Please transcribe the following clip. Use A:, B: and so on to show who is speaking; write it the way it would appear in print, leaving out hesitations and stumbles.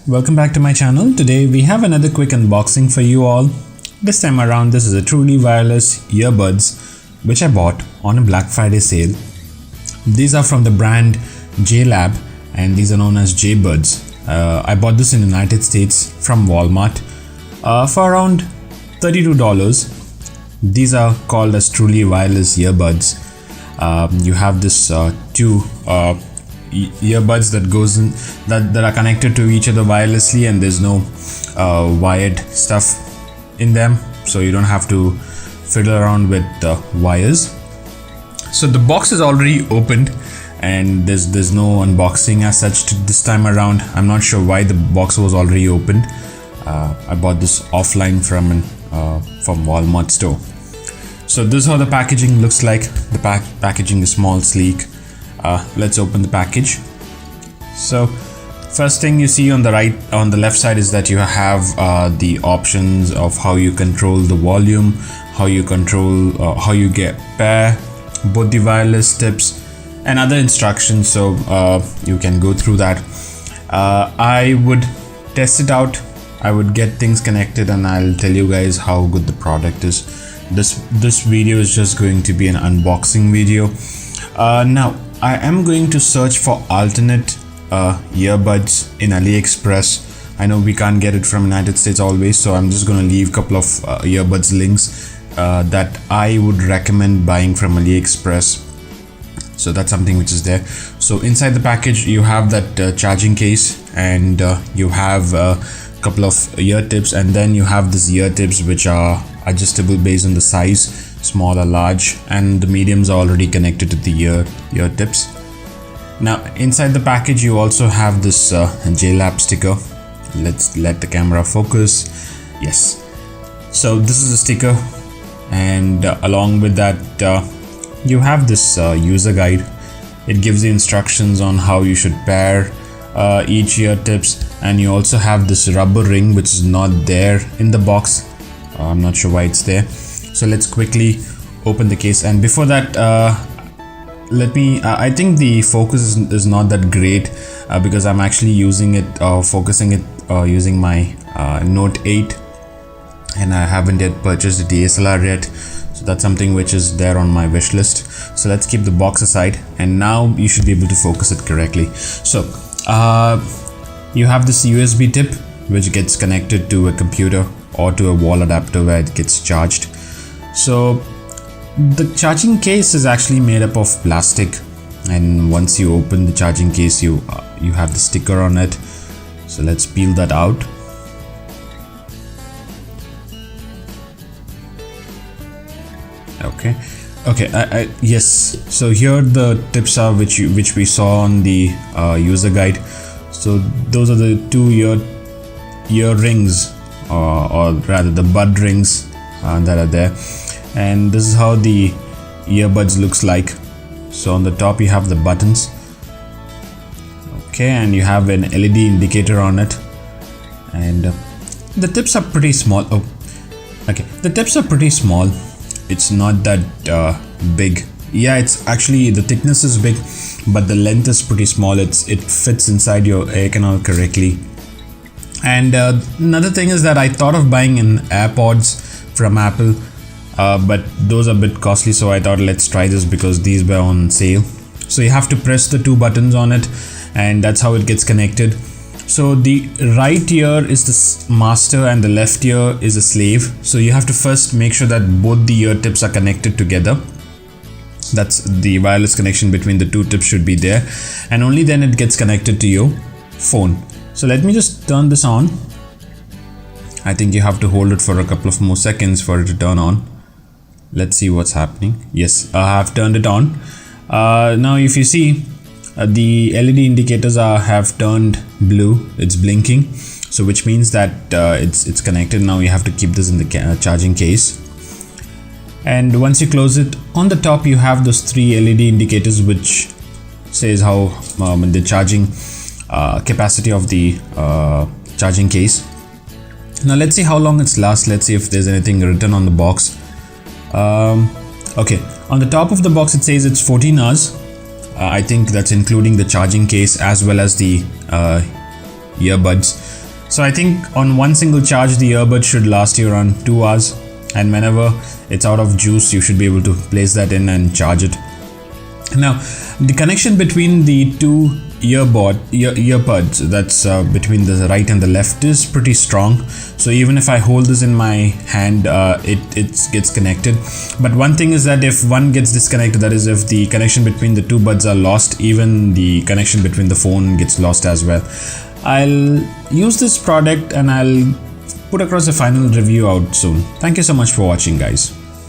A: welcome back to my channel. Today we have another quick unboxing for you all. This time around this is a truly wireless earbuds which I bought on a Black Friday sale. These are from the brand Jlab and these are known as Jbuds. I bought this in the United States from Walmart for around $32. These are called as truly wireless earbuds. You have this two earbuds that goes in that are connected to each other wirelessly, and there's no wired stuff in them, so you don't have to fiddle around with wires. So the box is already opened and there's no unboxing as such this time around. I'm not sure why the box was already opened. I bought this offline from Walmart store. So this is how the packaging looks like. The packaging is small, sleek. Let's open the package. So first thing you see on the left side is that you have the options of how you control the volume, how you pair both the wireless tips and other instructions. So you can go through that. I would test it out. I would get things connected and I'll tell you guys how good the product is. This video is just going to be an unboxing video. Now I am going to search for alternate earbuds in AliExpress. I know we can't get it from United States always, so I'm just going to leave a couple of earbuds links that I would recommend buying from AliExpress. So that's something which is there. So inside the package you have that charging case, and you have a couple of ear tips, and then you have these ear tips which are adjustable based on the size, small or large, and the mediums are already connected to the ear tips. Now inside the package you also have this Jlab sticker. Let's let the camera focus. Yes, so this is a sticker, and along with that you have this user guide. It gives the instructions on how you should pair each ear tips, and you also have this rubber ring which is not there in the box. I'm not sure why it's there. So let's quickly open the case, and before that I think the focus is not that great because I'm actually using it focusing it using my Note 8, and I haven't yet purchased a DSLR yet, so that's something which is there on my wish list. So let's keep the box aside, and now you should be able to focus it correctly. So you have this USB tip which gets connected to a computer or to a wall adapter where it gets charged. So the charging case is actually made up of plastic, and once you open the charging case you have the sticker on it. So let's peel that out. Okay, yes, so here the tips are which we saw on the user guide. So those are the two ear rings, or rather the bud rings that are there, and this is how the earbuds looks like. So on the top you have the buttons, okay, and you have an LED indicator on it, and the tips are pretty small. The tips are pretty small. It's not that big. Yeah, it's actually, the thickness is big, but the length is pretty small. It fits inside your ear canal correctly. And another thing is that I thought of buying an AirPods from Apple, but those are a bit costly, so I thought let's try this because these were on sale. So you have to press the two buttons on it, and that's how it gets connected. So the right ear is the master and the left ear is a slave. So you have to first make sure that both the ear tips are connected together. That's the wireless connection between the two tips should be there, and only then it gets connected to your phone. So let me just turn this on. I think you have to hold it for a couple of more seconds for it to turn on. Let's see what's happening. Yes, I have turned it on. Now if you see, the LED indicators have turned blue. It's blinking, so which means that it's connected. Now you have to keep this in the charging case, and once you close it, on the top you have those three LED indicators which says how the charging capacity of the charging case. Now let's see how long it lasts. Let's see if there's anything written on the box. Okay, on the top of the box it says it's 14 hours. I think that's including the charging case as well as the earbuds. So I think on one single charge the earbud should last you around 2 hours, and whenever it's out of juice you should be able to place that in and charge it. Now the connection between the two earbuds, that's between the right and the left, is pretty strong. So even if I hold this in my hand, it gets connected. But one thing is that if one gets disconnected, that is if the connection between the two buds are lost, even the connection between the phone gets lost as well. I'll use this product and I'll put across a final review out soon. Thank you so much for watching, guys.